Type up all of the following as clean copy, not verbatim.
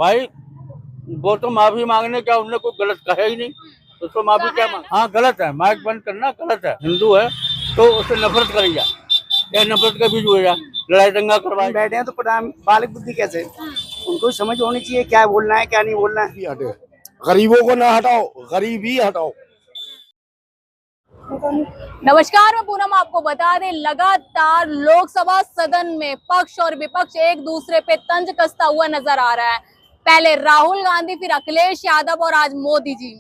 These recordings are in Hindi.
भाई वो तो माफी मांगने क्या, उन्होंने कोई गलत कहा ही नहीं, उसको माफी क्या मांग। हाँ गलत है, माइक बंद करना गलत है। हिंदू है तो उससे नफरत करी जा, या नफरत का बीज हो जा, लड़ाई दंगा करवाए। बैठे हैं तो प्रधान बालिक बुद्धि कैसे, उनको समझ होनी चाहिए क्या बोलना है क्या नहीं बोलना है। हटे, गरीबों को ना हटाओ, गरीबी हटाओ। नमस्कार, मैं पूनम आपको बता दें, लगातार लोकसभा सदन में पक्ष और विपक्ष एक दूसरे पे तंज कसता हुआ नजर आ रहा है। पहले राहुल गांधी, फिर अखिलेश यादव और आज मोदी जी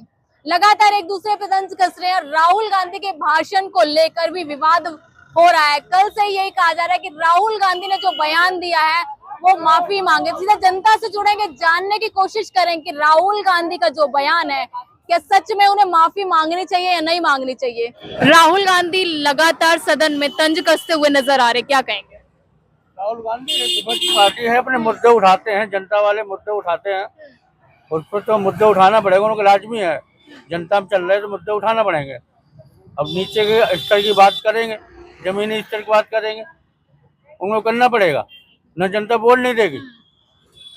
लगातार एक दूसरे पे तंज कस रहे हैं। राहुल गांधी के भाषण को लेकर भी विवाद हो रहा है। कल से यही कहा जा रहा है कि राहुल गांधी ने जो बयान दिया है वो माफी मांगे। सीधा जनता से जुड़ेंगे, जानने की कोशिश करें कि राहुल गांधी का जो बयान है क्या सच में उन्हें माफी मांगनी चाहिए या नहीं मांगनी चाहिए। राहुल गांधी लगातार सदन में तंज कसते हुए नजर आ रहे, क्या कहेंगे? राहुल गांधी विपक्ष पार्टी है, अपने मुद्दे उठाते हैं, जनता वाले मुद्दे उठाते हैं, उस पर तो मुद्दे उठाना पड़ेगा, उनको लाजमी है। जनता में चल रहे हैं तो मुद्दे उठाना पड़ेंगे। अब नीचे के स्तर की बात करेंगे, जमीनी स्तर की बात करेंगे, उनको करना पड़ेगा, न जनता बोल नहीं देगी।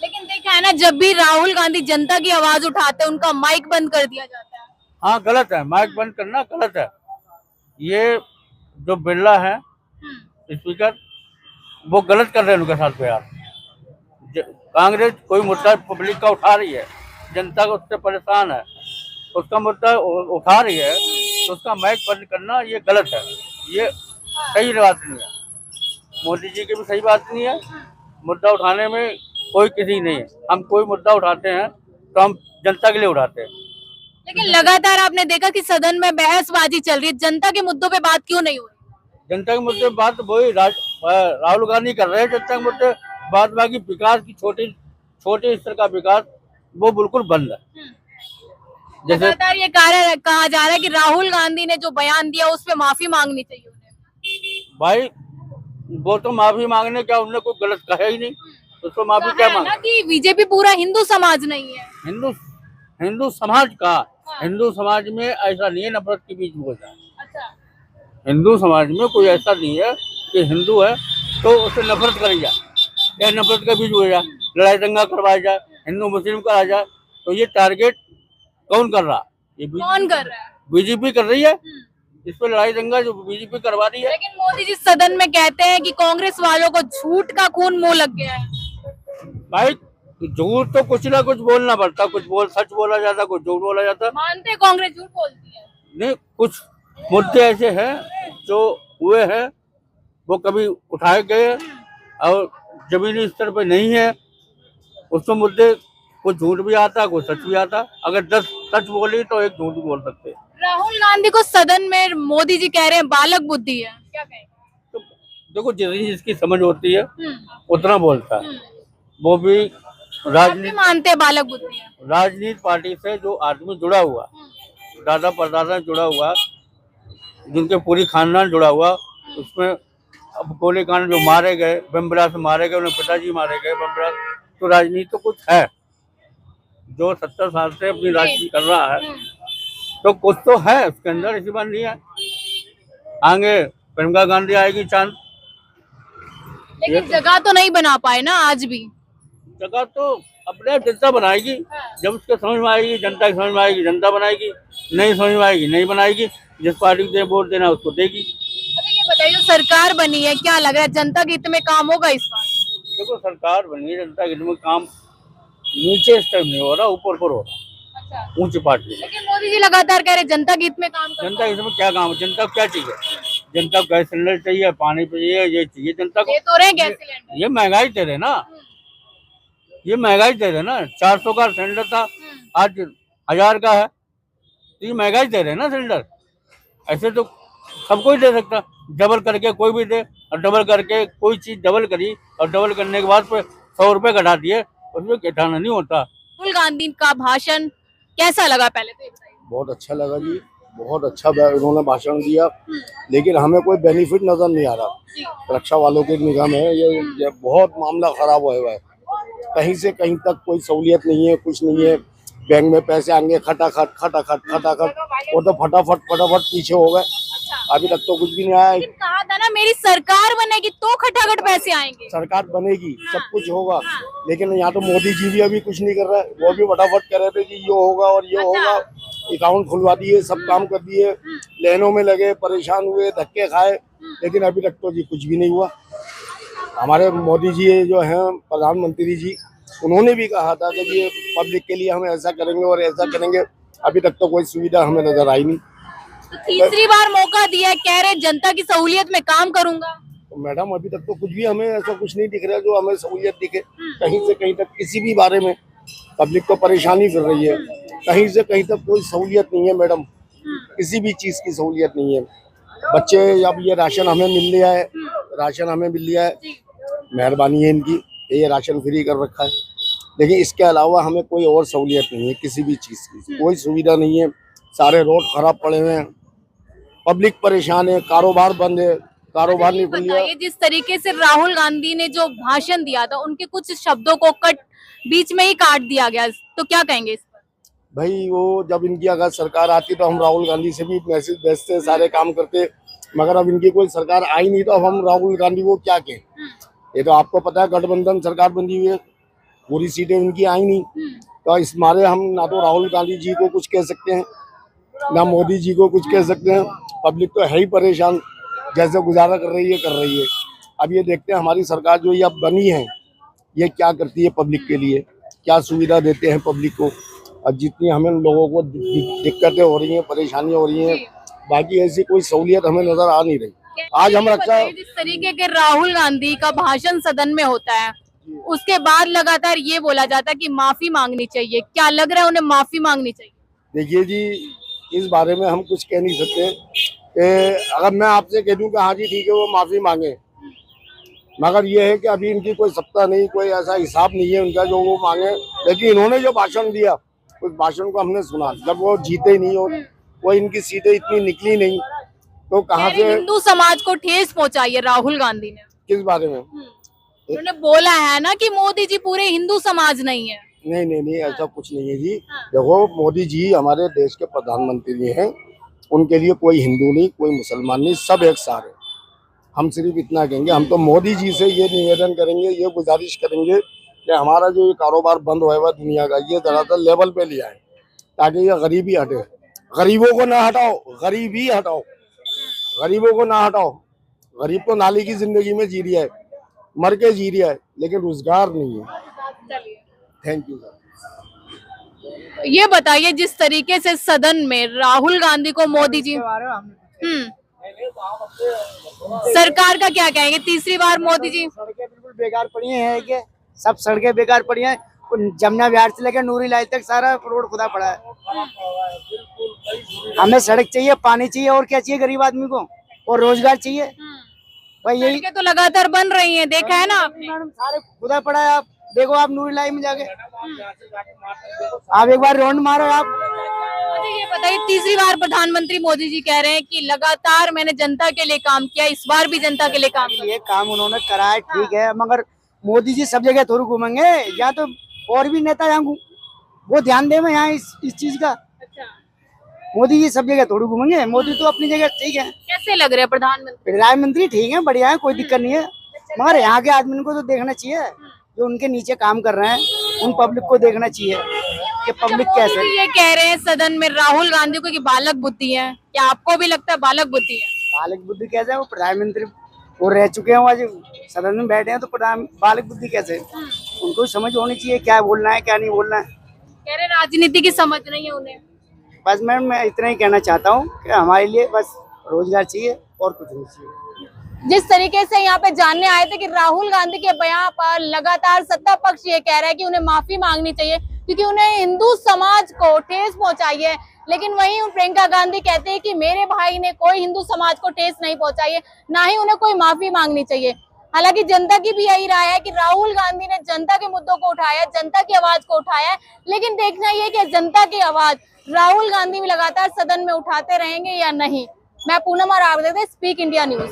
लेकिन देखा है ना, जब भी राहुल गांधी जनता की आवाज उठाते हैं उनका माइक बंद कर दिया जाता है। हाँ गलत है, माइक बंद करना गलत है। ये जो बिरला है स्पीकर, वो गलत कर रहे हैं उनके साथ यार। कांग्रेस कोई मुद्दा पब्लिक का उठा रही है, जनता को उससे परेशान है, उसका मुद्दा उठा रही है, तो उसका माइक बंद करना ये गलत है, ये सही बात नहीं है। मोदी जी की भी सही बात नहीं है। मुद्दा उठाने में कोई किसी नहीं है, हम कोई मुद्दा उठाते हैं तो हम जनता के लिए उठाते हैं। लेकिन लगातार आपने देखा कि सदन में बहसबाजी चल रही है, जनता के मुद्दों पे बात क्यों नहीं हो रही? जनता के मुद्दे बात वही राहुल गांधी कर रहे हैं। जनता के मुद्दे बात, बाकी विकास की छोटे स्तर का विकास वो बिल्कुल बंद है। जैसे लगातार ये कहा जा रहा है कि राहुल गांधी ने जो बयान दिया उस पे माफी मांगनी चाहिए उन्हें। भाई वो तो माफी मांगने क्या, उन्होंने कोई गलत कहा ही नहीं, उसको माफी क्या कहा है मांग। ना कि बीजेपी पूरा हिंदू समाज नहीं है। हिंदू समाज का, हिंदू समाज में ऐसा नहीं है नफरत के बीच में हो जाए। अच्छा, हिंदू समाज में कोई ऐसा नहीं है कि हिंदू है तो उससे नफरत करी जाए, या नफरत का बीज हो जाए, लड़ाई दंगा करवाया जाए, हिंदू मुस्लिम करा जाए। तो ये टारगेट कौन कर रहा? ये कौन कर रहा है? बीजेपी कर रही है। इस पर लड़ाई दंगा जो बीजेपी करवा रही है। लेकिन मोदी जी सदन में कहते हैं कि कांग्रेस वालों को झूठ का खून मुंह लग गया है। भाई झूठ तो कुछ ना कुछ बोलना पड़ता, सच बोला जाता, कुछ झूठ बोला जाता। मानते हैं कांग्रेस झूठ बोलती है? नहीं, कुछ मुद्दे ऐसे हैं जो हुए हैं, वो कभी उठाए गए और जमीनी स्तर पे नहीं है, उसमें मुद्दे कुछ झूठ भी आता, कुछ सच भी आता। अगर 10 सच बोली तो एक झूठ भी बोल सकते हैं। राहुल गांधी को सदन में मोदी जी कह रहे हैं बालक बुद्धि है, क्या कहेंगे? तो देखो, जितनी जिसकी समझ होती है उतना बोलता है। वो भी राजनीति मानते हैं बालक बुद्धि है? राजनीति पार्टी से जो आदमी जुड़ा हुआ, दादा परदादा जुड़ा हुआ, जिनके पूरी खानदान जुड़ा हुआ, उसमें अब गोलीकांड जो मारे गए, बमबिरास से मारे गए, उन्हें पिताजी मारे गए बमबिरास, तो राजनीति तो कुछ है। जो 70 साल से अपनी राजनीति कर रहा है तो कुछ तो है उसके अंदर, ऐसी बात नहीं है। आगे प्रियंका गांधी आएगी चांद। लेकिन जगह तो नहीं बना पाए ना आज भी। जगह तो अपने जनता बनाएगी, जब उसके समझ में आएगी, जनता की समझ में आएगी, जनता बनाएगी, नहीं समझ में आएगी नहीं बनाएगी, जिस पार्टी को वोट देना उसको देगी। अच्छा, ये बताइए, सरकार बनी है, क्या लग रहा है जनता के हित में काम होगा इस बार? देखो, सरकार बनी है, जनता के हित में काम नीचे स्तर नहीं हो रहा, ऊपर हो रहा। अच्छा, ऊंची पार्टी। लेकिन मोदी जी लगातार कह रहे जनता के हित में काम करो। जनता के हित में क्या काम है? जनता को क्या चाहिए? जनता को गैस सिलेंडर चाहिए, पानी चाहिए, ये चाहिए जनता को। ये तो रहे गैस सिलेंडर। ये महंगाई दे रहे ना, ये महंगाई दे रहे ना। 400 का सिलेंडर था, आज 1000 का है। ये महंगाई दे रहे ना सिलेंडर। ऐसे तो सब कोई दे सकता, डबल करके कोई भी दे, और डबल करके कोई चीज डबल करी और डबल करने के बाद 100 रुपए घटा दिए, उसमें घटाना नहीं होता। राहुल गांधी का भाषण कैसा लगा, पहले तो ये बताइए। बहुत अच्छा लगा जी, बहुत अच्छा उन्होंने भाषण दिया, लेकिन हमें कोई बेनिफिट नजर नहीं आ रहा। रक्षा वालों की निगाह में ये बहुत मामला खराब हुआ है। कहीं से कहीं तक कोई सहूलियत नहीं है, कुछ नहीं है। बैंक में पैसे आएंगे खटाखट, वो तो फटाफट पीछे हो गए। अभी तक तो कुछ भी नहीं आया। कहा था ना मेरी सरकार बनेगी तो खटाखट पैसे आएंगे। सरकार बनेगी, सब कुछ होगा, लेकिन यहाँ तो मोदी जी भी अभी कुछ नहीं कर रहा है। वो भी फटाफट कह रहे थे कि ये होगा और ये होगा, अकाउंट खुलवा दिए, सब काम कर दिए, लाइनों में लगे, परेशान हुए, धक्के खाए, लेकिन अभी तक तो जी कुछ भी नहीं हुआ। हमारे मोदी जी जो हैं प्रधानमंत्री जी, उन्होंने भी कहा था कि ये पब्लिक के लिए हम ऐसा करेंगे और ऐसा करेंगे, अभी तक तो कोई सुविधा हमें नजर आई नहीं। तो तीसरी बार मौका दिया है, कह रहे जनता की सहूलियत में काम करूंगा। तो मैडम अभी तक तो कुछ भी हमें ऐसा कुछ नहीं दिख रहा है जो हमें सहूलियत दिखे। कहीं से कहीं तक किसी भी बारे में पब्लिक तो परेशानी कर रही है, कहीं से कहीं तक कोई सहूलियत नहीं है मैडम, किसी भी चीज की सहूलियत नहीं है। बच्चे अब ये राशन हमें मिल लिया है, राशन हमें मिल लिया है, मेहरबानी है इनकी, ये राशन फ्री कर रखा है, लेकिन इसके अलावा हमें कोई और सहूलियत नहीं है, किसी भी चीज की कोई सुविधा नहीं है। सारे रोड खराब पड़े हुए हैं, पब्लिक परेशान है, कारोबार बंद है, कारोबार नहीं खुल गया। बताइए जिस तरीके से राहुल गांधी ने जो भाषण दिया था उनके कुछ शब्दों को बीच में ही काट दिया गया, तो क्या कहेंगे इस पर? भाई वो जब इनकी अगर सरकार आती तो हम राहुल गांधी से भी मैसेज भेजते, सारे काम करते, मगर अब इनकी कोई सरकार आई नहीं तो अब हम राहुल गांधी को क्या कहें। ये तो आपको पता है गठबंधन सरकार बनी हुई है, पूरी सीटें इनकी आई नहीं, तो इस मारे हम ना तो राहुल गांधी जी को कुछ कह सकते हैं ना मोदी जी को कुछ कह सकते हैं। पब्लिक तो है ही परेशान, जैसे गुजारा कर रही है। अब ये देखते हैं हमारी सरकार जो ये अब बनी है ये क्या करती है पब्लिक के लिए, क्या सुविधा देते हैं पब्लिक को। अब जितनी हमें लोगों को दिक्कतें हो रही हैं, परेशानियां हो रही हैं, बाकी ऐसी कोई सहूलियत हमें नजर आ नहीं रही। आज हम रक्षा, जिस तरीके के राहुल गांधी का भाषण सदन में होता है उसके बाद लगातार ये बोला जाता है कि माफी मांगनी चाहिए, क्या लग रहा है उन्हें माफी मांगनी चाहिए? देखिए जी इस बारे में हम कुछ कह नहीं सकते कि अगर मैं आपसे कह दूं कि हाँ जी ठीक है वो माफी मांगे, मगर ये है कि अभी इनकी कोई सत्ता नहीं, कोई ऐसा हिसाब नहीं है उनका जो वो मांगे। लेकिन इन्होंने जो भाषण दिया उस भाषण को हमने सुना, जब वो जीते ही नहीं, और वो इनकी सीटें इतनी निकली नहीं, तो कहाँ से हिंदू समाज को ठेस पहुंचाई है राहुल गांधी ने। किस बारे में? उन्होंने बोला है ना कि मोदी जी पूरे हिंदू समाज नहीं है। नहीं ऐसा कुछ नहीं है जी। देखो मोदी जी हमारे देश के प्रधानमंत्री हैं, उनके लिए कोई हिंदू नहीं, कोई मुसलमान नहीं, सब एक साथ है। हम सिर्फ इतना कहेंगे, हम तो मोदी जी से ये निवेदन करेंगे, ये गुजारिश करेंगे कि हमारा जो ये कारोबार बंद हुआ है दुनिया का, ये दरअसल लेवल पे लिया है ताकि ये गरीबी हटे। गरीबों को ना हटाओ, गरीबी हटाओ, गरीबों को ना हटाओ। गरीब तो नाली की जिंदगी में जी रहा है, मर के जी रहा है, लेकिन रोजगार नहीं है। Thank you sir. ये बताइए जिस तरीके से सदन में राहुल गांधी को मोदी जी सरकार का क्या कहेंगे, तीसरी बार मोदी जी? सड़कें बिल्कुल बेकार पड़ी हैं, कि सब सड़कें बेकार पड़ी हैं, जमुना विहार से लेकर नूरी लाइट तक सारा रोड खुदा पड़ा है। हमें सड़क चाहिए, पानी चाहिए, और क्या चाहिए गरीब आदमी को, और रोजगार चाहिए। भाई यही सड़कें तो लगातार बन रही हैं, देखा है ना आपने? मैडम सारे खुदा पड़ा है। आप देखो, आप नूरी लाइट में जाके आप एक बार राउंड मारो आप। मुझे ये बताइए तीसरी बार प्रधानमंत्री मोदी जी कह रहे हैं कि लगातार मैंने जनता के लिए काम किया, इस बार भी जनता के लिए काम किया। ये काम उन्होंने करा है, ठीक है, मगर मोदी जी सब जगह थोड़ी घूमेंगे, या तो और भी नेता यहाँ वो ध्यान दे यहाँ इस चीज का। अच्छा, मोदी जी सब जगह थोड़ी घूमेंगे, मोदी तो अपनी जगह ठीक है। कैसे लग रहे हैं प्रधानमंत्री? प्रधानमंत्री ठीक है, बढ़िया है, कोई दिक्कत नहीं है, मगर यहाँ के आदमी को तो देखना चाहिए, जो उनके नीचे काम कर रहे हैं उन पब्लिक को देखना चाहिए कि पब्लिक कैसे। मोदी जी ये कह रहे हैं सदन में राहुल गांधी को कि बालक बुद्धि है, क्या आपको भी लगता है बालक बुद्धि है? बालक बुद्धि कैसे है, वो प्रधानमंत्री वो रह चुके हैं, आज सदन में बैठे हैं, तो बालक बुद्धि कैसे? उनको समझ होनी चाहिए क्या बोलना है क्या नहीं बोलना है। कह रहे राजनीति की समझ नहीं है उन्हें। बस मैम मैं इतना ही कहना चाहता हूँ कि हमारे लिए बस रोजगार चाहिए और कुछ नहीं चाहिए। जिस तरीके से यहाँ पे जानने आए थे कि राहुल गांधी के बयान पर लगातार सत्ता पक्ष ये कह रहा है कि उन्हें माफी मांगनी चाहिए क्योंकि उन्हें हिंदू समाज को ठेस पहुंचाई है, लेकिन वहीं प्रियंका गांधी कहते हैं कि मेरे भाई ने कोई हिंदू समाज को ठेस नहीं पहुंचाई है, ना ही उन्हें कोई माफी मांगनी चाहिए। हालांकि जनता की भी यही राय है कि राहुल गांधी ने जनता के मुद्दों को उठाया, जनता की आवाज को उठाया, लेकिन देखना यह कि जनता की आवाज राहुल गांधी भी लगातार सदन में उठाते रहेंगे या नहीं। मैं पूनम और आप देखते हैं स्पीक इंडिया न्यूज।